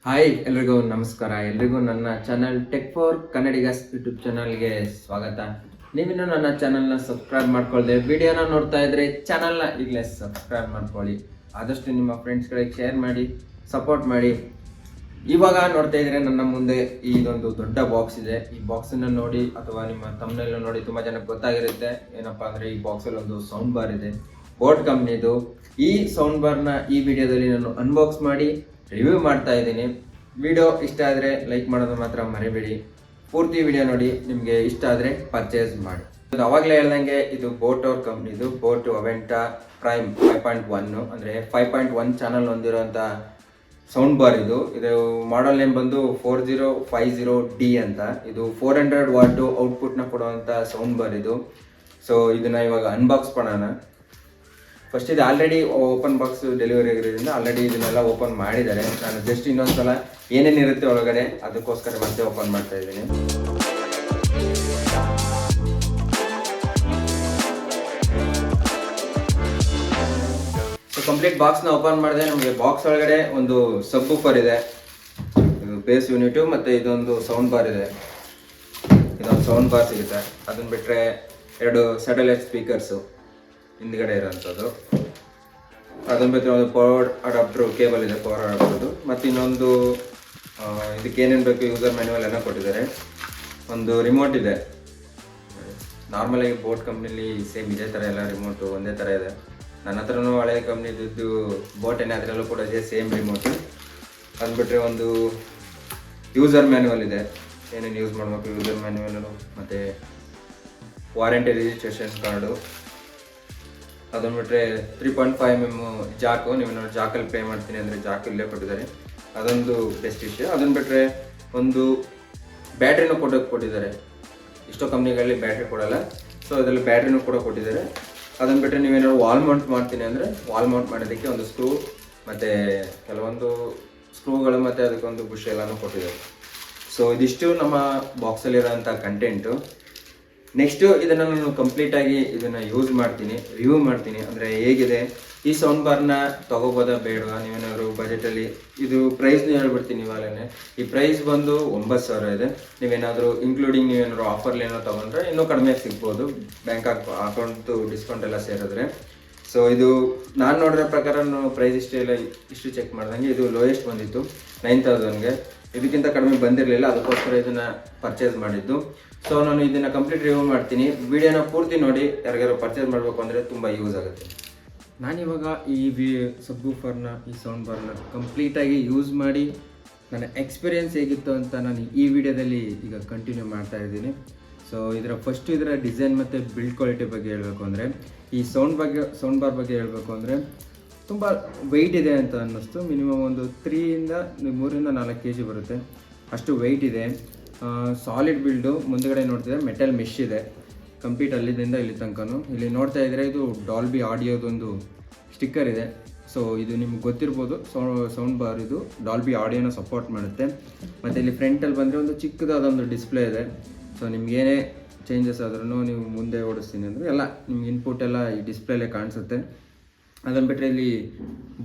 Hi ಎಲ್ರಿಗೂ ನಮಸ್ಕಾರ. ಎಲ್ರಿಗೂ ನನ್ನ channel tech for Kannadigas YouTube ಚಾನಲ್ಗೆ ಸ್ವಾಗತ. ನೀವಿನ್ನೂ ನನ್ನ ಚಾನಲ್ನ ಸಬ್ಸ್ಕ್ರೈಬ್ ಮಾಡ್ಕೊಳ್ದೆ ವಿಡಿಯೋನ ನೋಡ್ತಾ ಇದ್ರೆ ಚಾನಲ್ನ ಈಗಲೇ ಸಬ್ಸ್ಕ್ರೈಬ್ ಮಾಡ್ಕೊಳ್ಳಿ. ಆದಷ್ಟು ನಿಮ್ಮ ಫ್ರೆಂಡ್ಸ್ಗಳಿಗೆ ಶೇರ್ ಮಾಡಿ, ಸಪೋರ್ಟ್ ಮಾಡಿ. ಇವಾಗ ನೋಡ್ತಾ ಇದ್ರೆ ನನ್ನ ಮುಂದೆ ಇದೊಂದು ದೊಡ್ಡ ಬಾಕ್ಸ್ ಇದೆ. ಈ ಬಾಕ್ಸನ್ನು ನೋಡಿ ಅಥವಾ ನಿಮ್ಮ ತಮ್ಮನೆಲ್ಲ ನೋಡಿ ತುಂಬ ಜನಕ್ಕೆ ಗೊತ್ತಾಗಿರುತ್ತೆ. ಏನಪ್ಪ ಅಂದರೆ ಈ ಬಾಕ್ಸಲ್ಲಿ ಒಂದು ಸೌಂಡ್ ಬಾರ್ ಇದೆ, ಬೋಟ್ ಕಂಪ್ನಿದು. ಈ ಸೌಂಡ್ ಬಾರ್ನ ಈ ವಿಡಿಯೋದಲ್ಲಿ ನಾನು ಅನ್ಬಾಕ್ಸ್ ಮಾಡಿ ರಿವ್ಯೂ ಮಾಡ್ತಾ ಇದ್ದೀನಿ. ವಿಡಿಯೋ ಇಷ್ಟ ಆದರೆ ಲೈಕ್ ಮಾಡೋದು ಮಾತ್ರ ಮರಿಬೇಡಿ. ಪೂರ್ತಿ ವಿಡಿಯೋ ನೋಡಿ, ನಿಮಗೆ ಇಷ್ಟ ಆದರೆ ಪರ್ಚೇಸ್ ಮಾಡಿ. ಇದು ಅವಾಗಲೇ ಹೇಳ್ದಂಗೆ ಇದು ಬೋಟ್ ಅವ್ರ ಕಂಪ್ನಿದು, ಬೋಟ್ ಅವೆಂಟಾ ಪ್ರೈಮ್ 5.1 ಅಂದರೆ 5.1 ಚಾನಲ್ ಹೊಂದಿರುವಂಥ ಸೌಂಡ್ ಬಾರ್ ಇದು. ಮಾಡೆಲ್ ನೇಮ್ ಬಂದು 4050D ಅಂತ. ಇದು 400 ವಾಟ್ ಔಟ್ಪುಟ್ನ ಕೊಡುವಂಥ ಸೌಂಡ್ ಬಾರ್ ಇದು. ಸೊ ಇದನ್ನ ಇವಾಗ ಅನ್ಬಾಕ್ಸ್ ಮಾಡೋಣ. ಫಸ್ಟ್ ಇದು ಆಲ್ರೆಡಿ ಓಪನ್ ಬಾಕ್ಸ್ ಡೆಲಿವರಿ ಆಗಿರೋದ್ರಿಂದ ಆಲ್ರೆಡಿ ಇದನ್ನೆಲ್ಲ ಓಪನ್ ಮಾಡಿದ್ದಾರೆ. ನಾನು ಜಸ್ಟ್ ಇನ್ನೊಂದ್ಸಲ ಏನೇನಿರುತ್ತೆ ಒಳಗಡೆ ಅದಕ್ಕೋಸ್ಕರ ಮತ್ತೆ ಓಪನ್ ಮಾಡ್ತಾ ಇದ್ದೀನಿ. ಸೊ ಕಂಪ್ಲೀಟ್ ಬಾಕ್ಸ್ನ ಓಪನ್ ಮಾಡಿದೆ. ನಮಗೆ ಬಾಕ್ಸ್ ಒಳಗಡೆ ಒಂದು ಸಬ್ ವೂಫರ್ ಇದೆ, ಇದು ಬೇಸ್ ಯೂನಿಟು, ಮತ್ತು ಇದೊಂದು ಸೌಂಡ್ ಬಾರ್ ಇದೆ. ಇದೊಂದು ಸೌಂಡ್ ಬಾರ್ ಸಿಗುತ್ತೆ. ಅದನ್ನ ಬಿಟ್ಟರೆ 2 ಸ್ಯಾಟಲೈಟ್ ಸ್ಪೀಕರ್ಸು ಹಿಂದ್ಗಡೆ ಇರೋಂಥದ್ದು. ಅದನ್ನ ಬಿಟ್ಟರೆ ಒಂದು ಪವರ್ ಅಡಾಪ್ಟರ್ ಕೇಬಲ್ ಇದೆ, ಪವರ್ ಅಡಾಪ್ಟರ್ದು. ಮತ್ತು ಇನ್ನೊಂದು ಇದಕ್ಕೆ ಏನೇನು ಬೇಕು ಯೂಸರ್ ಮ್ಯಾನ್ಯುವಲ್ ಎಲ್ಲ ಕೊಟ್ಟಿದ್ದಾರೆ. ಒಂದು ರಿಮೋಟ್ ಇದೆ. ನಾರ್ಮಲಾಗಿ ಬೋಟ್ ಕಂಪ್ನಿಲಿ ಸೇಮ್ ಇದೇ ಥರ ಎಲ್ಲ ರಿಮೋಟು ಒಂದೇ ಥರ ಇದೆ. ನನ್ನ ಹತ್ರನೂ ಹಳೆ ಕಂಪ್ನಿದ್ದು ಬೋಟ್ ಏನೇ ಅದರಲ್ಲೂ ಕೂಡ ಇದೆ ಸೇಮ್ ರಿಮೋಟು. ಅದು ಬಿಟ್ಟರೆ ಒಂದು ಯೂಸರ್ ಮ್ಯಾನ್ಯುವಲ್ ಇದೆ, ಏನೇನು ಯೂಸ್ ಮಾಡಬೇಕು ಯೂಸರ್ ಮ್ಯಾನ್ಯುವಲು, ಮತ್ತು ವಾರಂಟಿ ರಿಜಿಸ್ಟ್ರೇಷನ್ ಕಾರ್ಡು. ಅದನ್ನು ಬಿಟ್ಟರೆ 3.5mm ಜಾಕು, ನೀವು ಜಾಕಲ್ಲಿ ಪೇ ಮಾಡ್ತೀನಿ ಅಂದರೆ ಜಾಕ್ ಇಲ್ಲೇ ಕೊಟ್ಟಿದ್ದಾರೆ, ಅದೊಂದು ಬೆಸ್ಟ್ ವಿಷಯ. ಅದನ್ನು ಬಿಟ್ಟರೆ ಒಂದು ಬ್ಯಾಟ್ರಿನೂ ಕೊಟ್ಟಿದ್ದಾರೆ. ಇಷ್ಟೋ ಕಂಪ್ನಿಗಳಲ್ಲಿ ಬ್ಯಾಟ್ರಿ ಕೊಡಲ್ಲ, ಸೊ ಅದರಲ್ಲಿ ಬ್ಯಾಟ್ರಿನೂ ಕೂಡ ಕೊಟ್ಟಿದ್ದಾರೆ. ಅದನ್ನು ಬಿಟ್ಟರೆ ನೀವೇನಾದ್ರು ವಾಲ್ ಮೌಂಟ್ ಮಾಡ್ತೀನಿ ಅಂದರೆ ವಾಲ್ ಮೌಂಟ್ ಮಾಡೋದಕ್ಕೆ ಒಂದು ಸ್ಕ್ರೂ ಮತ್ತು ಕೆಲವೊಂದು ಸ್ಕ್ರೂಗಳು ಮತ್ತು ಅದಕ್ಕೊಂದು ಬುಷ್ ಎಲ್ಲನೂ ಕೊಟ್ಟಿದ್ದಾರೆ. ಸೊ ಇದಿಷ್ಟು ನಮ್ಮ ಬಾಕ್ಸಲ್ಲಿರೋಂಥ ಕಂಟೆಂಟು. ನೆಕ್ಸ್ಟು ಇದನ್ನು ನಾನು ಕಂಪ್ಲೀಟಾಗಿ ಇದನ್ನು ಯೂಸ್ ಮಾಡ್ತೀನಿ, ರಿವ್ಯೂ ಮಾಡ್ತೀನಿ. ಅಂದರೆ ಹೇಗಿದೆ, ಈ ಸೌಂಡ್ ಬಾರ್ನ ತೊಗೋಬೋದಾ ಬೇಡವಾ, ನೀವೇನಾದ್ರು ಬಜೆಟಲ್ಲಿ. ಇದು ಪ್ರೈಸ್ನ ಹೇಳ್ಬಿಡ್ತೀನಿ ಇವಾಗಲೇ. ಈ ಪ್ರೈಸ್ ಬಂದು 9,000 ಇದೆ. ನೀವೇನಾದರೂ ಇನ್ಕ್ಲೂಡಿಂಗ್ ನೀವೇನಾದ್ರು ಆಫರ್ಲಿ ಏನೋ ತೊಗೊಂಡ್ರೆ ಇನ್ನೂ ಕಡಿಮೆ ಸಿಗ್ಬೋದು, ಬ್ಯಾಂಕ್ ಅಕೌಂಟ್ದು ಡಿಸ್ಕೌಂಟ್ ಎಲ್ಲ ಸೇರಿದ್ರೆ. ಸೊ ಇದು ನಾನು ನೋಡಿರೋ ಪ್ರಕಾರ ಪ್ರೈಸ್ ಇಷ್ಟು ಚೆಕ್ ಮಾಡ್ದಂಗೆ ಇದು ಲೋಯೆಸ್ಟ್ ಬಂದಿತ್ತು 9,000ಗೆ. ಇದಕ್ಕಿಂತ ಕಡಿಮೆ ಬಂದಿರಲಿಲ್ಲ, ಅದಕ್ಕೋಸ್ಕರ ಇದನ್ನು ಪರ್ಚೇಸ್ ಮಾಡಿದ್ದು. ಸೊ ನಾನು ಇದನ್ನು ಕಂಪ್ಲೀಟ್ ರಿವ್ಯೂ ಮಾಡ್ತೀನಿ. ವಿಡಿಯೋನ ಪೂರ್ತಿ ನೋಡಿ, ಯಾರಿಗಾರು ಪರ್ಚೇಸ್ ಮಾಡಬೇಕು ಅಂದರೆ ತುಂಬ ಯೂಸ್ ಆಗುತ್ತೆ. ನಾನಿವಾಗ ಈ ಸಬ್ ವೂಫರ್ನ, ಈ ಸೌಂಡ್ ಬಾರ್ನ ಕಂಪ್ಲೀಟಾಗಿ ಯೂಸ್ ಮಾಡಿ ನನ್ನ ಎಕ್ಸ್ಪೀರಿಯೆನ್ಸ್ ಹೇಗಿತ್ತು ಅಂತ ನಾನು ಈ ವಿಡಿಯೋದಲ್ಲಿ ಈಗ ಕಂಟಿನ್ಯೂ ಮಾಡ್ತಾ ಇದ್ದೀನಿ. ಸೊ ಇದರ ಡಿಸೈನ್ ಮತ್ತು ಬಿಲ್ಡ್ ಕ್ವಾಲಿಟಿ ಬಗ್ಗೆ ಹೇಳಬೇಕು ಅಂದರೆ, ಈ ಸೌಂಡ್ ಬಾರ್ ಬಗ್ಗೆ ಹೇಳಬೇಕು ಅಂದರೆ ತುಂಬ ವೆಯ್ಟ್ ಇದೆ ಅಂತ ಅನ್ನಿಸ್ತು. ಮಿನಿಮಮ್ ಒಂದು 3-4 kg ಬರುತ್ತೆ, ಅಷ್ಟು ವೆಯ್ಟ್ ಇದೆ. Solid build. ಮುಂದುಗಡೆ ನೋಡ್ತಿದ್ರೆ ಮೆಟಲ್ ಮೆಶ್ ಇದೆ ಕಂಪ್ಲೀಟ್ ಅಲ್ಲಿಂದ ಇಲ್ಲಿ ತನಕನೂ. ಇಲ್ಲಿ ನೋಡ್ತಾ ಇದ್ದರೆ ಇದು ಡಾಲ್ಬಿ ಆಡಿಯೋದೊಂದು ಸ್ಟಿಕ್ಕರ್ ಇದೆ. ಸೊ ಇದು ನಿಮ್ಗೆ ಗೊತ್ತಿರ್ಬೋದು, ಸೌಂಡ್ ಬಾರ್ ಇದು ಡಾಲ್ಬಿ ಆಡಿಯೋನ ಸಪೋರ್ಟ್ ಮಾಡುತ್ತೆ. ಮತ್ತು ಇಲ್ಲಿ ಫ್ರಂಟಲ್ಲಿ ಬಂದರೆ ಒಂದು ಚಿಕ್ಕದಾದೊಂದು ಡಿಸ್ಪ್ಲೇ ಇದೆ. ಸೊ ನಿಮ್ಗೇನೇ ಚೇಂಜಸ್ ಆದ್ರೂ ನೀವು ಮುಂದೆ ಓಡಿಸ್ತೀನಿ ಅಂದರೆ ಎಲ್ಲ ನಿಮ್ಗೆ ಇನ್ಪುಟ್ ಎಲ್ಲ ಈ ಡಿಸ್ಪ್ಲೇಲೇ ಕಾಣಿಸುತ್ತೆ. ಅದನ್ನು ಬಿಟ್ಟರೆ ಇಲ್ಲಿ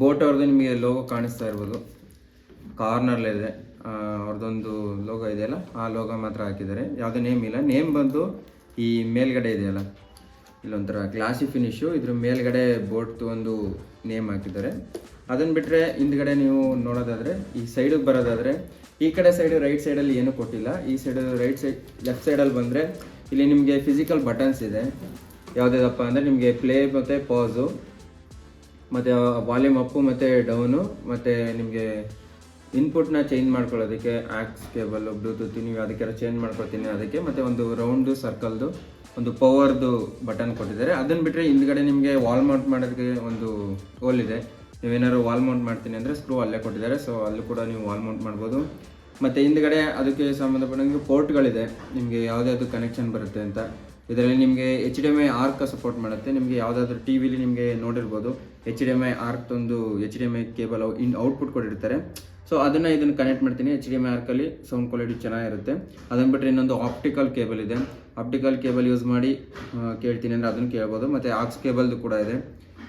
ಬೋಟ್ ಅವ್ರದ್ದು ನಿಮಗೆ ಲೋಗೋ ಕಾಣಿಸ್ತಾ ಇರ್ಬೋದು, ಕಾರ್ನರ್ಲಿದೆ. ಅವ್ರದ್ದೊಂದು ಲೋಗೋ ಇದೆಯಲ್ಲ, ಆ ಲೋಗೋ ಮಾತ್ರ ಹಾಕಿದ್ದಾರೆ, ಯಾವುದೇ ನೇಮ್ ಇಲ್ಲ. ನೇಮ್ ಬಂದು ಈ ಮೇಲ್ಗಡೆ ಇದೆಯಲ್ಲ, ಇಲ್ಲೊಂಥರ ಗ್ಲಾಸಿ ಫಿನಿಶು, ಇದ್ರ ಮೇಲ್ಗಡೆ ಬೋಟ್ದು ಒಂದು ನೇಮ್ ಹಾಕಿದ್ದಾರೆ. ಅದನ್ನು ಬಿಟ್ಟರೆ ಹಿಂದ್ಗಡೆ ನೀವು ನೋಡೋದಾದರೆ, ಈ ಸೈಡಿಗೆ ಬರೋದಾದರೆ, ಈ ಕಡೆ ಸೈಡು ರೈಟ್ ಸೈಡಲ್ಲಿ ಏನೂ ಕೊಟ್ಟಿಲ್ಲ. ಈ ಸೈಡು ಲೆಫ್ಟ್ ಸೈಡಲ್ಲಿ ಬಂದರೆ ಇಲ್ಲಿ ನಿಮಗೆ ಫಿಸಿಕಲ್ ಬಟನ್ಸ್ ಇದೆ. ಯಾವುದೇದಪ್ಪ ಅಂದರೆ ನಿಮಗೆ ಪ್ಲೇ ಮತ್ತು ಪಾಸು, ಮತ್ತು ವಾಲ್ಯೂಮ್ ಅಪ್ಪು ಮತ್ತು ಡೌನು, ಮತ್ತು ನಿಮಗೆ ಇನ್ಪುಟ್ನ ಚೇಂಜ್ ಮಾಡ್ಕೊಳ್ಳೋದಕ್ಕೆ ಆಕ್ಸ್ ಕೇಬಲ್, ಬ್ಲೂಟೂತ್ ನೀವು ಅದಕ್ಕೆಲ್ಲ ಚೇಂಜ್ ಮಾಡ್ಕೊಳ್ತೀನಿ ಅದಕ್ಕೆ. ಮತ್ತು ಒಂದು ರೌಂಡು ಸರ್ಕಲ್ದು ಒಂದು ಪವರ್ದು ಬಟನ್ ಕೊಟ್ಟಿದ್ದಾರೆ. ಅದನ್ನು ಬಿಟ್ಟರೆ ಹಿಂದ್ಗಡೆ ನಿಮಗೆ ವಾಲ್ ಮೌಂಟ್ ಮಾಡೋದಕ್ಕೆ ಒಂದು ಹೋಲ್ ಇದೆ. ನೀವೇನಾದ್ರು ವಾಲ್ ಮೌಂಟ್ ಮಾಡ್ತೀನಿ ಅಂದರೆ ಸ್ಕ್ರೂ ಅಲ್ಲೇ ಕೊಟ್ಟಿದ್ದಾರೆ. ಸೊ ಅಲ್ಲೂ ಕೂಡ ನೀವು ವಾಲ್ ಮೌಂಟ್ ಮಾಡ್ಬೋದು. ಮತ್ತು ಹಿಂದ್ಗಡೆ ಅದಕ್ಕೆ ಸಂಬಂಧಪಟ್ಟಂಗೆ ಪೋರ್ಟ್ಗಳಿದೆ, ನಿಮಗೆ ಯಾವುದಾದ್ರು ಕನೆಕ್ಷನ್ ಬರುತ್ತೆ ಅಂತ. ಇದರಲ್ಲಿ ನಿಮಗೆ HDMI ಆರ್ಕ್ ಸಪೋರ್ಟ್ ಮಾಡುತ್ತೆ. ನಿಮಗೆ ಯಾವುದಾದ್ರೂ ಟಿ ವಿಲಿ ನಿಮಗೆ ನೋಡಿರ್ಬೋದು, HDMI ಆರ್ಕ್ದೊಂದು HDMI ಕೇಬಲ್ ಔಟ್ಪುಟ್ ಕೊಟ್ಟಿರ್ತಾರೆ. ಸೊ ಇದನ್ನು ಕನೆಕ್ಟ್ ಮಾಡ್ತೀನಿ. HDMI ಆರ್ಕಲ್ಲಿ ಸೌಂಡ್ ಕ್ವಾಲಿಟಿ ಚೆನ್ನಾಗಿರುತ್ತೆ. ಅದನ್ನು ಬಿಟ್ಟರೆ ಇನ್ನೊಂದು ಆಪ್ಟಿಕಲ್ ಕೇಬಲ್ ಇದೆ. ಆಪ್ಟಿಕಲ್ ಕೇಬಲ್ ಯೂಸ್ ಮಾಡಿ ಕೇಳ್ತೀನಿ ಅಂದರೆ ಅದನ್ನು ಕೇಳ್ಬೋದು. ಮತ್ತು ಆಕ್ಸ್ ಕೇಬಲ್ದು ಕೂಡ ಇದೆ.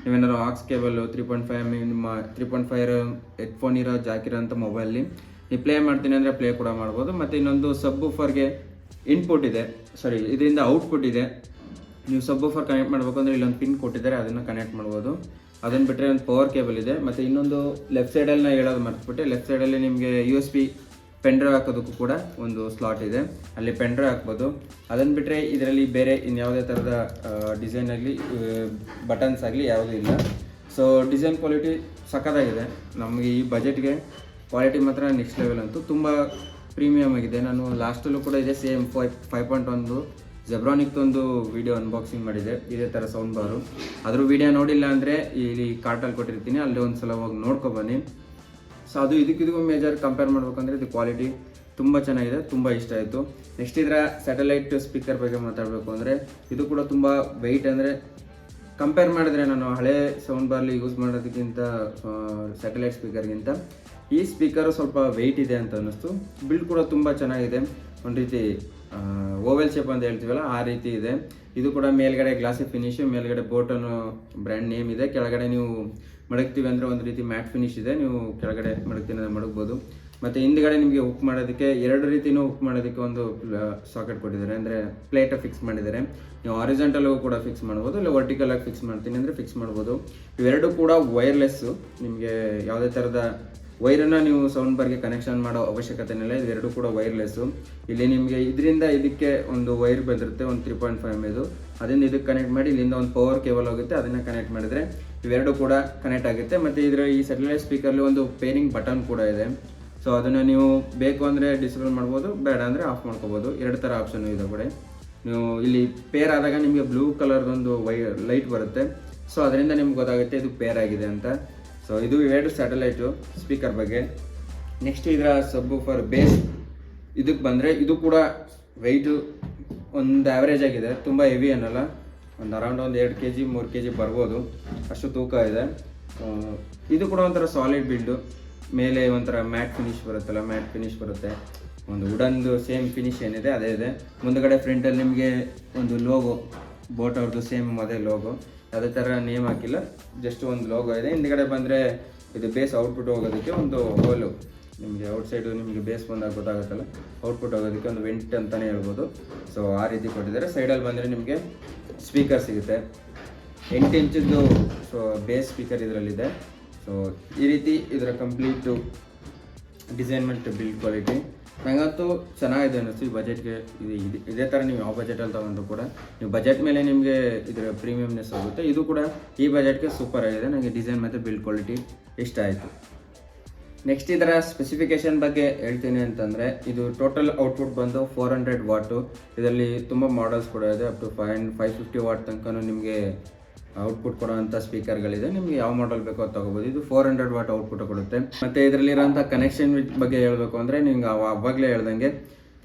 ನೀವೇನಾದ್ರು ಆಕ್ಸ್ ಕೇಬಲ್ 3.5 ನಿಮ್ಮ 3.5 ಹೆಡ್ಫೋನ್ ಇರೋ ಜಾಕ್ ಇರೋಂಥ ಮೊಬೈಲ್ಲಿ ನೀವು ಪ್ಲೇ ಮಾಡ್ತೀನಿ ಅಂದರೆ ಪ್ಲೇ ಕೂಡ ಮಾಡ್ಬೋದು. ಮತ್ತು ಇನ್ನೊಂದು ಸಬ್ ವೂಫರ್ಗೆ ಇನ್ಪುಟ್ ಇದೆ, ಸಾರಿ ಇದರಿಂದ ಔಟ್ಪುಟ್ ಇದೆ. ನೀವು ಸಬ್ ವೂಫರ್ ಕನೆಕ್ಟ್ ಮಾಡಬೇಕು ಅಂದರೆ ಇಲ್ಲೊಂದು ಪಿನ್ ಕೊಟ್ಟಿದ್ದಾರೆ, ಅದನ್ನು ಕನೆಕ್ಟ್ ಮಾಡ್ಬೋದು. ಅದನ್ನು ಬಿಟ್ಟರೆ ಒಂದು ಪವರ್ ಕೇಬಲ್ ಇದೆ. ಮತ್ತು ಇನ್ನೊಂದು ಲೆಫ್ಟ್ ಸೈಡಲ್ಲಿ ನಾನು ಹೇಳೋದು ಮರ್ತ್ಬಿಟ್ಟೆ, ಲೆಫ್ಟ್ ಸೈಡಲ್ಲಿ ನಿಮಗೆ USB ಪೆನ್ಡ್ರೈವ್ ಹಾಕೋದಕ್ಕೂ ಕೂಡ ಒಂದು ಸ್ಲಾಟ್ ಇದೆ, ಅಲ್ಲಿ ಪೆನ್ಡ್ರೈವ್ ಹಾಕ್ಬೋದು. ಅದನ್ನು ಬಿಟ್ಟರೆ ಇದರಲ್ಲಿ ಬೇರೆ ಇನ್ಯಾವುದೇ ಥರದ ಡಿಸೈನ್ ಆಗಲಿ ಬಟನ್ಸ್ ಆಗಲಿ ಯಾವುದೂ ಇಲ್ಲ. ಸೊ ಡಿಸೈನ್ ಕ್ವಾಲಿಟಿ ಸಖತ್ತಾಗಿದೆ. ನಮಗೆ ಈ ಬಜೆಟ್ಗೆ ಕ್ವಾಲಿಟಿ ಮಾತ್ರ ನೆಕ್ಸ್ಟ್ ಲೆವೆಲ್ ಅಂತೂ ತುಂಬ ಪ್ರೀಮಿಯಮ್ ಆಗಿದೆ. ನಾನು ಲಾಸ್ಟಲ್ಲೂ ಕೂಡ ಇದೆ ಸೇಮ್ 5.1 ಜೆಬ್ರಾನಿಕ್ದೊಂದು ವಿಡಿಯೋ ಅನ್ಬಾಕ್ಸಿಂಗ್ ಮಾಡಿದೆ, ಇದೇ ಥರ ಸೌಂಡ್ ಬಾರು. ಅದ್ರ ವಿಡಿಯೋ ನೋಡಿಲ್ಲ ಅಂದರೆ ಇಲ್ಲಿ ಕಾರ್ಟಲ್ಲಿ ಕೊಟ್ಟಿರ್ತೀನಿ, ಅಲ್ಲಿ ಒಂದು ಸಲ ಹೋಗಿ ನೋಡ್ಕೊಬನ್ನಿ. ಸೊ ಅದು ಇದಕ್ಕಿದಕ್ಕೂ ಮೇಜರ್ ಕಂಪೇರ್ ಮಾಡ್ಬೇಕಂದ್ರೆ ಇದು ಕ್ವಾಲಿಟಿ ತುಂಬ ಚೆನ್ನಾಗಿದೆ, ತುಂಬ ಇಷ್ಟ ಆಯಿತು. ನೆಕ್ಸ್ಟ್ ಇದರ ಸ್ಯಾಟಲೈಟ್ ಸ್ಪೀಕರ್ ಬಗ್ಗೆ ಮಾತಾಡಬೇಕು ಅಂದರೆ ಇದು ಕೂಡ ತುಂಬ ವೆಯ್ಟ್, ಅಂದರೆ ಕಂಪೇರ್ ಮಾಡಿದ್ರೆ ನಾನು ಹಳೆ ಸೌಂಡ್ ಬಾರ್ಲಿ ಯೂಸ್ ಮಾಡೋದಕ್ಕಿಂತ ಸ್ಯಾಟಲೈಟ್ ಸ್ಪೀಕರ್ಗಿಂತ ಈ ಸ್ಪೀಕರು ಸ್ವಲ್ಪ ವೆಯ್ಟ್ ಇದೆ ಅಂತ ಅನ್ನಿಸ್ತು. ಬಿಲ್ಡ್ ಕೂಡ ತುಂಬ ಚೆನ್ನಾಗಿದೆ, ಒಂದು ರೀತಿ ಓವೆಲ್ ಶೇಪ್ ಅಂತ ಹೇಳ್ತೀವಲ್ಲ ಆ ರೀತಿ ಇದೆ. ಇದು ಕೂಡ ಮೇಲ್ಗಡೆ ಗ್ಲಾಸಿ ಫಿನಿಶು, ಮೇಲ್ಗಡೆ ಬೋಟನ್ನು ಬ್ರ್ಯಾಂಡ್ ನೇಮ್ ಇದೆ. ಕೆಳಗಡೆ ನೀವು ಮಡಗ್ತೀವಿ ಅಂದರೆ ಒಂದು ರೀತಿ ಮ್ಯಾಟ್ ಫಿನಿಶ್ ಇದೆ, ನೀವು ಕೆಳಗಡೆ ಮಡಗ್ತೀನಿ ಅಂದರೆ ಮಡಗ್ಬೋದು. ಮತ್ತು ಹಿಂದ್ಗಡೆ ನಿಮಗೆ ಹುಕ್ ಮಾಡೋದಕ್ಕೆ ಎರಡು ರೀತಿಯೂ ಹುಕ್ ಮಾಡೋದಕ್ಕೆ ಒಂದು ಸಾಕೆಟ್ ಕೊಟ್ಟಿದ್ದಾರೆ, ಅಂದರೆ ಪ್ಲೇಟ್ ಫಿಕ್ಸ್ ಮಾಡಿದ್ದಾರೆ. ನೀವು ಹಾರಿಜಾಂಟಲ್ ಕೂಡ ಫಿಕ್ಸ್ ಮಾಡ್ಬೋದು, ಇಲ್ಲ ವರ್ಟಿಕಲ್ ಆಗಿ ಫಿಕ್ಸ್ ಮಾಡ್ತೀನಿ ಅಂದರೆ ಫಿಕ್ಸ್ ಮಾಡ್ಬೋದು. ಇವೆರಡು ಕೂಡ ವೈರ್ಲೆಸ್ಸು, ನಿಮಗೆ ಯಾವುದೇ ಥರದ ವೈರನ್ನು ನೀವು ಸೌಂಡ್ ಬಾರ್ಗೆ ಕನೆಕ್ಷನ್ ಮಾಡೋ ಅವಶ್ಯಕತೆ ಇಲ್ಲ. ಇವೆರಡು ಕೂಡ ವೈರ್ಲೆಸ್ಸು. ಇಲ್ಲಿ ನಿಮಗೆ ಇದರಿಂದ ಇದಕ್ಕೆ ಒಂದು ವೈರ್ ಬಂದಿರುತ್ತೆ, ಒಂದು 3.5 ಇದು, ಅದರಿಂದ ಇದಕ್ಕೆ ಕನೆಕ್ಟ್ ಮಾಡಿ ಇಲ್ಲಿಂದ ಒಂದು ಪವರ್ ಕೇಬಲ್ ಹೋಗುತ್ತೆ, ಅದನ್ನು ಕನೆಕ್ಟ್ ಮಾಡಿದರೆ ಇವೆರಡು ಕೂಡ ಕನೆಕ್ಟ್ ಆಗುತ್ತೆ. ಮತ್ತು ಇದರ ಈ ಸ್ಯಾಟಲೈಟ್ ಸ್ಪೀಕರ್ಲಿ ಒಂದು ಪೇರಿಂಗ್ ಬಟನ್ ಕೂಡ ಇದೆ. ಸೊ ಅದನ್ನು ನೀವು ಬೇಕು ಅಂದರೆ ಡಿಸೇಬಲ್ ಮಾಡ್ಬೋದು, ಬೇಡ ಅಂದರೆ ಆಫ್ ಮಾಡ್ಕೋಬೋದು. ಎರಡು ಥರ ಆಪ್ಷನ್ ಇದೆ ಕೂಡ. ನೀವು ಇಲ್ಲಿ ಪೇರ್ ಆದಾಗ ನಿಮಗೆ ಬ್ಲೂ ಕಲರ್ದೊಂದು ಲೈಟ್ ಬರುತ್ತೆ, ಸೊ ಅದರಿಂದ ನಿಮ್ಗೆ ಗೊತ್ತಾಗುತ್ತೆ ಇದು ಪೇರ್ ಆಗಿದೆ ಅಂತ. ಸೊ ಇದು ಎರಡು ಸ್ಯಾಟಲೈಟು ಸ್ಪೀಕರ್ ಬಗ್ಗೆ. ನೆಕ್ಸ್ಟ್ ಇದರ ಸಬ್ ವೂಫರ್ ಬೇಸ್ ಇದಕ್ಕೆ ಬಂದರೆ ಇದು ಕೂಡ ವೆಯ್ಟು ಒಂದು ಆ್ಯಾವ್ರೇಜ್ ಆಗಿದೆ, ತುಂಬ ಹೆವಿ ಅನ್ನಲ್ಲ, ಒಂದು ಅರೌಂಡ್ ಒಂದು 2 kg 3 kg ಬರ್ಬೋದು, ಅಷ್ಟು ತೂಕ ಇದೆ. ಇದು ಕೂಡ ಒಂಥರ ಸಾಲಿಡ್ ಬಿಲ್ಡು, ಮೇಲೆ ಒಂಥರ ಮ್ಯಾಟ್ ಫಿನಿಶ್ ಬರುತ್ತಲ್ಲ, ಮ್ಯಾಟ್ ಫಿನಿಶ್ ಬರುತ್ತೆ, ಒಂದು ವುಡನ್ದು ಸೇಮ್ ಫಿನಿಶ್ ಏನಿದೆ ಅದೇ ಇದೆ. ಮುಂದುಗಡೆ ಫ್ರಂಟಲ್ಲಿ ನಿಮಗೆ ಒಂದು ಲೋಗೋ, ಬೋಟ್ ಅವ್ರದ್ದು ಸೇಮ್ ಅದೇ ಲೋಗೋ, ಅದೇ ಥರ ನೇಮ್ ಹಾಕಿಲ್ಲ, ಜಸ್ಟ್ ಒಂದು ಲೋಗೋ ಇದೆ. ಹಿಂದ್ಗಡೆ ಬಂದರೆ ಇದು ಬೇಸ್ ಔಟ್ಪುಟ್ ಹೋಗೋದಕ್ಕೆ ಒಂದು ಹೋಲು, ನಿಮಗೆ ಔಟ್ಸೈಡು ನಿಮಗೆ ಬೇಸ್ ಬಂದಾಗ ಗೊತ್ತಾಗುತ್ತಲ್ಲ, ಔಟ್ಪುಟ್ ಹೋಗೋದಕ್ಕೆ ಒಂದು ವೆಂಟ್ ಅಂತಲೇ ಹೇಳ್ಬೋದು. ಸೊ ಆ ರೀತಿ ಕೊಟ್ಟಿದ್ದಾರೆ. ಸೈಡಲ್ಲಿ ಬಂದರೆ ನಿಮಗೆ ಸ್ಪೀಕರ್ ಸಿಗುತ್ತೆ, 8 ಇಂಚಿದ್ದು ಸೊ ಬೇಸ್ ಸ್ಪೀಕರ್ ಇದರಲ್ಲಿದೆ. ಸೊ ಈ ರೀತಿ ಇದರ ಕಂಪ್ಲೀಟು ಡಿಸೈನ್ಮೆಂಟ್ ಬಿಲ್ಡ್ ಕ್ವಾಲಿಟಿ ನನಗಂತೂ ಚೆನ್ನಾಗಿದೆ ಅನ್ನಿಸ್ತು. ಈ ಬಜೆಟ್ಗೆ ಇದೇ ಥರ ನೀವು ಯಾವ ಬಜೆಟಲ್ಲಿ ತೊಗೊಂಡ್ರು ಕೂಡ ನೀವು ಬಜೆಟ್ ಮೇಲೆ ನಿಮಗೆ ಇದರ ಪ್ರೀಮಿಯಮ್ನೆಸ್ ಹೋಗುತ್ತೆ. ಇದು ಕೂಡ ಈ ಬಜೆಟ್ಗೆ ಸೂಪರ್ ಆಗಿದೆ, ನನಗೆ ಡಿಸೈನ್ ಮತ್ತು ಬಿಲ್ಡ್ ಕ್ವಾಲಿಟಿ ಇಷ್ಟ ಆಯಿತು. ನೆಕ್ಸ್ಟ್ ಇದರ ಸ್ಪೆಸಿಫಿಕೇಷನ್ ಬಗ್ಗೆ ಹೇಳ್ತೀನಿ ಅಂತಂದರೆ ಇದು ಟೋಟಲ್ ಔಟ್ಪುಟ್ ಬಂದು 400 ವಾಟು. ಇದರಲ್ಲಿ ತುಂಬ ಮಾಡೆಲ್ಸ್ ಕೂಡ ಇದೆ, ಅಪ್ ಟು 550 ವಾಟ್ ತನಕ ನಿಮಗೆ ಔಟ್ಪುಟ್ ಕೊಡುವಂಥ ಸ್ಪೀಕರ್ಗಳಿದೆ. ನಿಮಗೆ ಯಾವ ಮಾಡೆಲ್ ಬೇಕೋ ಅದು ತೊಗೋಬೋದು. ಇದು 400 ವಾಟ್ ಔಟ್ಪುಟ್ ಕೊಡುತ್ತೆ. ಮತ್ತು ಇದರಲ್ಲಿರೋಂಥ ಕನೆಕ್ಷನ್ ಬಗ್ಗೆ ಹೇಳಬೇಕು ಅಂದರೆ ನಿಮ್ಗೆ ಅವಾಗಲೇ ಹೇಳ್ದಂಗೆ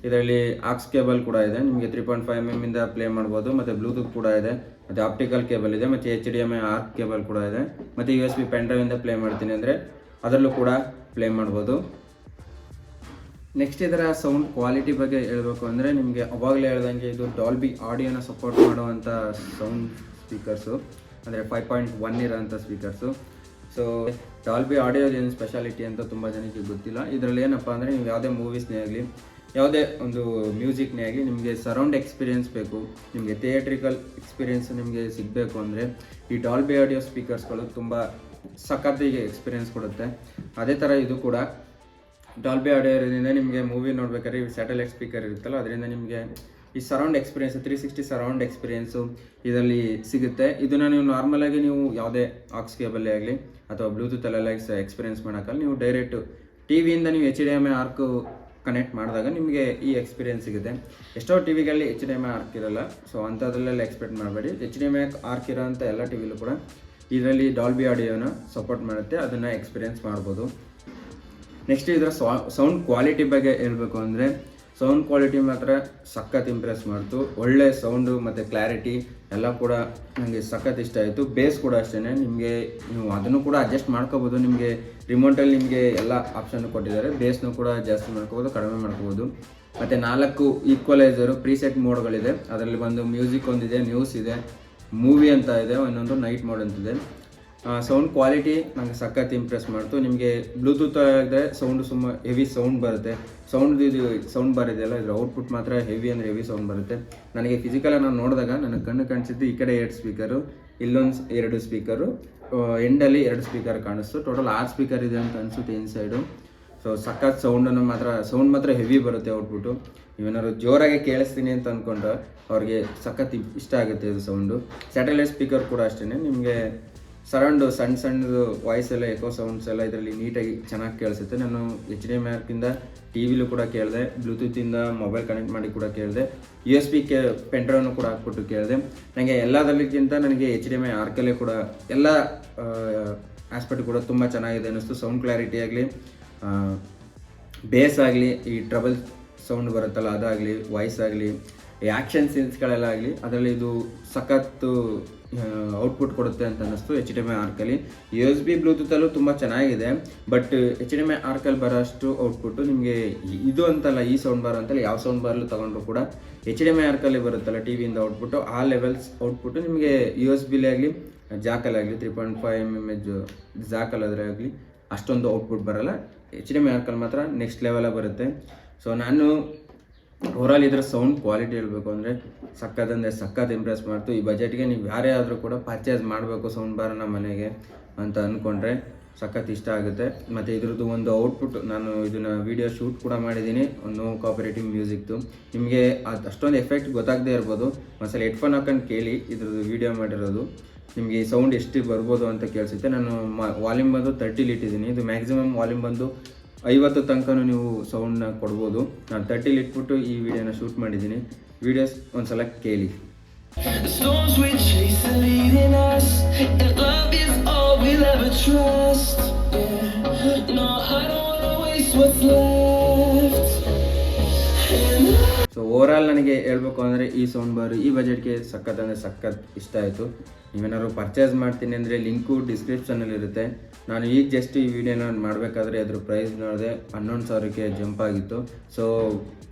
ಇದರಲ್ಲಿ ಆಕ್ಸ್ ಕೇಬಲ್ ಕೂಡ ಇದೆ, ನಿಮಗೆ 3.5 mm ಇಂದ ಪ್ಲೇ ಮಾಡ್ಬೋದು. ಮತ್ತು ಬ್ಲೂಟೂತ್ ಕೂಡ ಇದೆ, ಮತ್ತು ಆಪ್ಟಿಕಲ್ ಕೇಬಲ್ ಇದೆ, ಮತ್ತು HDMI ಆರ್ಕ್ ಕೇಬಲ್ ಕೂಡ ಇದೆ. ಮತ್ತು USB ಪೆನ್ಡ್ರೈವಿಂದ ಪ್ಲೇ ಮಾಡ್ತೀನಿ ಅಂದರೆ ಅದರಲ್ಲೂ ಕೂಡ ಪ್ಲೇ ಮಾಡ್ಬೋದು. ನೆಕ್ಸ್ಟ್ ಇದರ ಸೌಂಡ್ ಕ್ವಾಲಿಟಿ ಬಗ್ಗೆ ಹೇಳಬೇಕು ಅಂದರೆ ನಿಮಗೆ ಅವಾಗಲೇ ಹೇಳ್ದಂಗೆ ಇದು ಡಾಲ್ಬಿ ಆಡಿಯೋನ ಸಪೋರ್ಟ್ ಮಾಡುವಂಥ ಸೌಂಡ್ ಸ್ಪೀಕರ್ಸು, ಅಂದರೆ 5.1 ಇರೋಂಥ ಸ್ಪೀಕರ್ಸು. ಸೊ ಡಾಲ್ಬಿ ಆಡಿಯೋದು ಏನು ಸ್ಪೆಷಾಲಿಟಿ ಅಂತ ತುಂಬ ಜನಕ್ಕೆ ಗೊತ್ತಿಲ್ಲ. ಇದರಲ್ಲಿ ಏನಪ್ಪ ಅಂದರೆ ನೀವು ಯಾವುದೇ ಮೂವೀಸ್ನೇ ಆಗಲಿ, ಯಾವುದೇ ಒಂದು ಮ್ಯೂಸಿಕ್ನೇ ಆಗಲಿ, ನಿಮಗೆ ಸರೌಂಡ್ ಎಕ್ಸ್ಪೀರಿಯೆನ್ಸ್ ಬೇಕು, ನಿಮಗೆ ಥಿಯೇಟ್ರಿಕಲ್ ಎಕ್ಸ್ಪೀರಿಯೆನ್ಸ್ ನಿಮಗೆ ಸಿಗಬೇಕು ಅಂದರೆ ಈ ಡಾಲ್ಬಿ ಆಡಿಯೋ ಸ್ಪೀಕರ್ಸ್ಗಳು ತುಂಬ ಸಖತ್ತಿಗೆ ಎಕ್ಸ್ಪೀರಿಯೆನ್ಸ್ ಕೊಡುತ್ತೆ. ಅದೇ ಥರ ಇದು ಕೂಡ ಡಾಲ್ಬಿ ಆಡಿಯೋ ಇರೋದ್ರಿಂದ ನಿಮಗೆ ಮೂವಿ ನೋಡ್ಬೇಕಾದ್ರೆ ಈ ಸ್ಯಾಟಲೈಟ್ ಸ್ಪೀಕರ್ ಇರುತ್ತಲ್ಲ, ಅದರಿಂದ ನಿಮಗೆ ಈ ಸರೌಂಡ್ ಎಕ್ಸ್ಪೀರಿಯೆನ್ಸ್ 360 ಸರೌಂಡ್ ಎಕ್ಸ್ಪೀರಿಯೆನ್ಸು ಇದರಲ್ಲಿ ಸಿಗುತ್ತೆ. ಇದನ್ನು ನೀವು ನಾರ್ಮಲಾಗಿ ನೀವು ಯಾವುದೇ ಆಕ್ಸ್ ಕೇಬಲ್ಲೇ ಆಗಲಿ ಅಥವಾ ಬ್ಲೂಟೂತಲ್ಲೆಲ್ಲ ಎಕ್ಸ್ಪೀರಿಯೆನ್ಸ್ ಮಾಡೋಕ್ಕಲ್ಲ, ನೀವು ಡೈರೆಕ್ಟು ಟಿವಿಯಿಂದ ನೀವು HDMI ಆರ್ಕ್ ಕನೆಕ್ಟ್ ಮಾಡಿದಾಗ ನಿಮಗೆ ಈ ಎಕ್ಸ್ಪೀರಿಯೆನ್ಸ್ ಸಿಗುತ್ತೆ. ಎಷ್ಟೋ ಟಿವಿಗಳಲ್ಲಿ HDMI ಆರ್ಕ್ ಇರೋಲ್ಲ, ಸೊ ಅಂಥದ್ರಲ್ಲೆಲ್ಲ ಎಕ್ಸ್ಪೆಕ್ಟ್ ಮಾಡಬೇಡಿ. HDMI ಆರ್ಕ್ ಇರೋಂಥ ಎಲ್ಲ ಟಿವಿಲೂ ಕೂಡ ಇದರಲ್ಲಿ ಡಾಲ್ಬಿ ಆಡಿಯೋನ ಸಪೋರ್ಟ್ ಮಾಡುತ್ತೆ, ಅದನ್ನು ಎಕ್ಸ್ಪೀರಿಯೆನ್ಸ್ ಮಾಡ್ಬೋದು. ನೆಕ್ಸ್ಟ್ ಇದರ ಸೌಂಡ್ ಕ್ವಾಲಿಟಿ ಬಗ್ಗೆ ಹೇಳಬೇಕು ಅಂದರೆ ಸೌಂಡ್ ಕ್ವಾಲಿಟಿ ಮಾತ್ರ ಸಖತ್ ಇಂಪ್ರೆಸ್ ಮಾಡ್ತು. ಒಳ್ಳೆ ಸೌಂಡು ಮತ್ತು ಕ್ಲಾರಿಟಿ ಎಲ್ಲ ಕೂಡ ನನಗೆ ಸಖತ್ ಇಷ್ಟ ಆಯಿತು. ಬೇಸ್ ಕೂಡ ಅಷ್ಟೇ, ನಿಮಗೆ ನೀವು ಅದನ್ನು ಕೂಡ ಅಡ್ಜಸ್ಟ್ ಮಾಡ್ಕೋಬೋದು. ನಿಮಗೆ ರಿಮೋಟಲ್ಲಿ ನಿಮಗೆ ಎಲ್ಲ ಆಪ್ಷನ್ನು ಕೊಟ್ಟಿದ್ದಾರೆ, ಬೇಸ್ನೂ ಕೂಡ ಜಾಸ್ತಿ ಮಾಡ್ಕೋಬೋದು, ಕಡಿಮೆ ಮಾಡ್ಕೋಬೋದು. ಮತ್ತು 4 ಈಕ್ವಲೈಸರು ಪ್ರೀಸೆಟ್ ಮೋಡ್ಗಳಿದೆ. ಅದರಲ್ಲಿ ಬಂದು ಮ್ಯೂಸಿಕ್ ಒಂದಿದೆ, ನ್ಯೂಸ್ ಇದೆ, ಮೂವಿ ಅಂತ ಇದೆ, ಇನ್ನೊಂದು ನೈಟ್ ಮೋಡ್ ಅಂತಿದೆ. ಸೌಂಡ್ ಕ್ವಾಲಿಟಿ ನನಗೆ ಸಖತ್ ಇಂಪ್ರೆಸ್ ಮಾಡ್ತು. ನಿಮಗೆ ಬ್ಲೂಟೂತ್ ಆಗಿದ್ರೆ ಸೌಂಡು ಹೆವಿ ಸೌಂಡ್ ಬರುತ್ತೆ. ಇದು ಸೌಂಡ್ ಬಾರ್ ಇದೆಯಲ್ಲ, ಇದ್ರ ಔಟ್ಪುಟ್ ಮಾತ್ರ ಹೆವಿ ಅಂದರೆ ಹೆವಿ ಸೌಂಡ್ ಬರುತ್ತೆ. ನನಗೆ ಫಿಸಿಕಲಾಗಿ ನಾನು ನೋಡಿದಾಗ ನನಗೆ ಕಣ್ಣು ಕಾಣಿಸಿದ್ದು ಈ ಕಡೆ 2 ಸ್ಪೀಕರು, ಇಲ್ಲೊಂದು 2 ಸ್ಪೀಕರು, ಎಂಡಲ್ಲಿ 2 ಸ್ಪೀಕರ್ ಕಾಣಿಸ್ತು. ಟೋಟಲ್ 6 ಸ್ಪೀಕರ್ ಇದೆ ಅಂತ ಅನಿಸುತ್ತೆ ಇನ್ಸೈಡು. ಸೊ ಸಖತ್ ಸೌಂಡ್ ಮಾತ್ರ ಹೆವಿ ಬರುತ್ತೆ ಔಟ್ಪುಟ್ಟು. ನೀವೇನಾದ್ರು ಜೋರಾಗಿ ಕೇಳಿಸ್ತೀನಿ ಅಂತ ಅಂದ್ಕೊಂಡ್ರೆ ಅವ್ರಿಗೆ ಸಖತ್ ಇಷ್ಟ ಆಗುತ್ತೆ ಇದು ಸೌಂಡು. ಸ್ಯಾಟಲೈಟ್ ಸ್ಪೀಕರ್ ಕೂಡ ಅಷ್ಟೇ, ನಿಮಗೆ ಸರೌಂಡು ಸಣ್ಣದು ವಾಯ್ಸ್ ಎಲ್ಲ ಎಕೋ ಸೌಂಡ್ಸ್ ಎಲ್ಲ ಇದರಲ್ಲಿ ನೀಟಾಗಿ ಚೆನ್ನಾಗಿ ಕೇಳಿಸುತ್ತೆ. ನಾನು HDMI ಆರ್ಕಿಂದ ಟಿ ವಿಲೂ ಕೂಡ ಕೇಳಿದೆ, ಬ್ಲೂಟೂತಿಂದ ಮೊಬೈಲ್ ಕನೆಕ್ಟ್ ಮಾಡಿ ಕೂಡ ಕೇಳಿದೆ, USB ಪೆನ್ಡ್ರೈವ್ನು ಕೂಡ ಹಾಕ್ಬಿಟ್ಟು ಕೇಳಿದೆ. ನನಗೆ ಎಲ್ಲದಕ್ಕಿಂತ ನನಗೆ HDMI ಆರ್ಕಲ್ಲೇ ಕೂಡ ಎಲ್ಲ ಆಸ್ಪೆಕ್ಟ್ ಕೂಡ ತುಂಬ ಚೆನ್ನಾಗಿದೆ ಅನ್ನಿಸ್ತು. ಸೌಂಡ್ ಕ್ಲಾರಿಟಿ ಆಗಲಿ, ಬೇಸ್ ಆಗಲಿ, ಈ ಟ್ರಬಲ್ ಸೌಂಡ್ ಬರುತ್ತಲ್ಲ ಅದಾಗಲಿ, ವಾಯ್ಸ್ ಆಗಲಿ, ಆ್ಯಕ್ಷನ್ ಸೀನ್ಸ್ಗಳೆಲ್ಲ ಆಗಲಿ, ಅದರಲ್ಲಿ ಇದು ಸಖತ್ತು ಔಟ್ಪುಟ್ ಕೊಡುತ್ತೆ ಅಂತ ಅನ್ನಿಸ್ತು HDMI ಆರ್ಕಲ್ಲಿ. USB ಬ್ಲೂಟೂತಲ್ಲೂ ತುಂಬ ಚೆನ್ನಾಗಿದೆ, ಬಟ್ HDMI ಆರ್ಕಲ್ಲಿ ಬರೋಷ್ಟು ಔಟ್ಪುಟ್ಟು ನಿಮಗೆ ಇದು ಅಂತಲ್ಲ, ಈ ಸೌಂಡ್ ಬಾರ್ ಅಂತಲ್ಲ, ಯಾವ ಸೌಂಡ್ ಬಾರ್ಲು ತೊಗೊಂಡ್ರು ಕೂಡ HDMI ಆರ್ಕಲ್ಲಿ ಬರುತ್ತಲ್ಲ ಟಿ ವಿಯಿಂದ ಔಟ್ಪುಟ್ಟು, ಆ ಲೆವೆಲ್ಸ್ ಔಟ್ಪುಟ್ಟು ನಿಮಗೆ USB ಆಗಲಿ ಜಾಕಲ್ಲಾಗಲಿ 3.5mm ಜಾಕಲ್ಲಾದರೆ ಆಗಲಿ ಅಷ್ಟೊಂದು ಔಟ್ಪುಟ್ ಬರೋಲ್ಲ. HDMI ಆರ್ಕಲ್ಲಿ ಮಾತ್ರ ನೆಕ್ಸ್ಟ್ ಲೆವೆಲಾಗಿ ಬರುತ್ತೆ. ಸೊ ನಾನು ಓವರಾಲ್ ಇದರ ಸೌಂಡ್ ಕ್ವಾಲಿಟಿ ಹೇಳಬೇಕು ಅಂದರೆ ಸಖತ್ ಇಂಪ್ರೆಸ್ ಮಾಡ್ತು. ಈ ಬಜೆಟ್ಗೆ ನೀವು ಯಾರೇ ಆದರೂ ಕೂಡ ಪರ್ಚೇಸ್ ಮಾಡಬೇಕು ಸೌಂಡ್ ಬಾರನ್ನ ಮನೆಗೆ ಅಂತ ಅಂದ್ಕೊಂಡ್ರೆ ಸಖತ್ ಇಷ್ಟ ಆಗುತ್ತೆ. ಮತ್ತು ಇದ್ರದ್ದು ಒಂದು ಔಟ್ಪುಟ್, ನಾನು ಇದನ್ನು ವೀಡಿಯೋ ಶೂಟ್ ಕೂಡ ಮಾಡಿದ್ದೀನಿ, ನೋ ಕಾಪರೇಟಿವ್ ಮ್ಯೂಸಿಕ್ದು. ನಿಮಗೆ ಅಷ್ಟೊಂದು ಎಫೆಕ್ಟ್ ಗೊತ್ತಾಗದೇ ಇರ್ಬೋದು, ಒಂದ್ಸಲ ಹೆಡ್ಫೋನ್ ಹಾಕೊಂಡು ಕೇಳಿ ಇದ್ರದ್ದು ವೀಡಿಯೋ ಮಾಡಿರೋದು, ನಿಮಗೆ ಸೌಂಡ್ ಎಷ್ಟು ಬರ್ಬೋದು ಅಂತ ಕೇಳಿಸುತ್ತೆ. ನಾನು ವಾಲ್ಯೂಮ್ ಬಂದು 30 ಇಟ್ಟಿದ್ದೀನಿ. ಇದು ಮ್ಯಾಕ್ಸಿಮಮ್ ವಾಲ್ಯೂಮ್ ಬಂದು 50 ತನಕನೂ ನೀವು ಸೌಂಡ್ನ ಕೊಡ್ಬೋದು. ನಾನು 30 ಇಟ್ಬಿಟ್ಟು ಈ ವಿಡಿಯೋನ ಶೂಟ್ ಮಾಡಿದ್ದೀನಿ. ವೀಡಿಯೋಸ್ ಒಂದ್ಸಲ ಕೇಳಿ. ಸೊ ಓವರಾಲ್ ನನಗೆ ಹೇಳ್ಬೇಕು ಅಂದರೆ ಈ ಸೌಂಡ್ ಬಾರ್ ಈ ಬಜೆಟ್ಗೆ ಸಖತ್ ಇಷ್ಟ ಆಯಿತು. ನೀವೇನಾದ್ರು ಪರ್ಚೇಸ್ ಮಾಡ್ತೀನಿ ಅಂದರೆ ಲಿಂಕು ಡಿಸ್ಕ್ರಿಪ್ಷನಲ್ಲಿ ಇರುತ್ತೆ. ನಾನು ಈಗ ಜಸ್ಟ್ ಈ ವಿಡಿಯೋನ ಮಾಡಬೇಕಾದ್ರೆ ಅದ್ರ ಪ್ರೈಸ್ ನೋಡಿದೆ 11,000ಕ್ಕೆ ಜಂಪ್ ಆಗಿತ್ತು. ಸೊ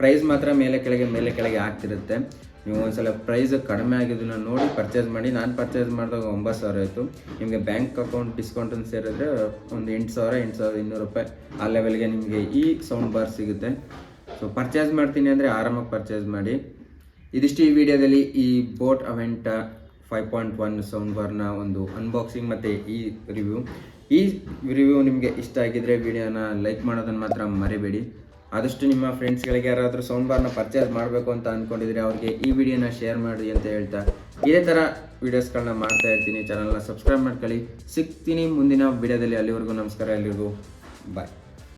ಪ್ರೈಸ್ ಮಾತ್ರ ಮೇಲೆ ಕೆಳಗೆ ಆಗ್ತಿರುತ್ತೆ. ನೀವು ಒಂದ್ಸಲ ಪ್ರೈಸ್ ಕಡಿಮೆ ಆಗಿದ್ದನ್ನು ನೋಡಿ ಪರ್ಚೇಸ್ ಮಾಡಿ. ನಾನು ಪರ್ಚೇಸ್ ಮಾಡಿದಾಗ 9,000 ಆಯಿತು. ನಿಮಗೆ ಬ್ಯಾಂಕ್ ಅಕೌಂಟ್ ಡಿಸ್ಕೌಂಟನ್ನು ಸೇರಿದ್ರೆ ಒಂದು 8,200 ರೂಪಾಯಿ ಆ ಲೆವೆಲ್ಗೆ ನಿಮಗೆ ಈ ಸೌಂಡ್ ಬಾರ್ ಸಿಗುತ್ತೆ. ಸೊ ಪರ್ಚೇಸ್ ಮಾಡ್ತೀನಿ ಅಂದರೆ ಆರಾಮಾಗಿ ಪರ್ಚೇಸ್ ಮಾಡಿ. ಇದಿಷ್ಟು ಈ ವಿಡಿಯೋದಲ್ಲಿ ಈ ಬೋಟ್ ಅವೆಂಟ 5.1 ಸೌಂಡ್ ಬಾರ್ನ ಒಂದು ಅನ್ಬಾಕ್ಸಿಂಗ್ ಮತ್ತು ಈ ರಿವ್ಯೂ ನಿಮಗೆ ಇಷ್ಟ ಆಗಿದ್ರೆ ವಿಡಿಯೋನ ಲೈಕ್ ಮಾಡೋದನ್ನು ಮಾತ್ರ ಮರಿಬೇಡಿ. ಆದಷ್ಟು ನಿಮ್ಮ ಫ್ರೆಂಡ್ಸ್ಗಳಿಗೆ ಯಾರಾದರೂ ಸೌಂಡ್ ಬಾರ್ನ ಪರ್ಚೇಸ್ ಮಾಡಬೇಕು ಅಂತ ಅಂದ್ಕೊಂಡಿದ್ರೆ ಅವ್ರಿಗೆ ಈ ವಿಡಿಯೋನ ಶೇರ್ ಮಾಡಿ ಅಂತ ಹೇಳ್ತಾ, ಇದೇ ಥರ ವೀಡಿಯೋಸ್ಗಳನ್ನ ಮಾಡ್ತಾ ಇರ್ತೀನಿ. ಚಾನಲ್ನ ಸಬ್ಸ್ಕ್ರೈಬ್ ಮಾಡ್ಕೊಳ್ಳಿ. ಸಿಗ್ತೀನಿ ಮುಂದಿನ ವಿಡಿಯೋದಲ್ಲಿ. ಅಲ್ಲಿವರೆಗೂ ನಮಸ್ಕಾರ, ಎಲ್ರಿಗೂ ಬಾಯ್.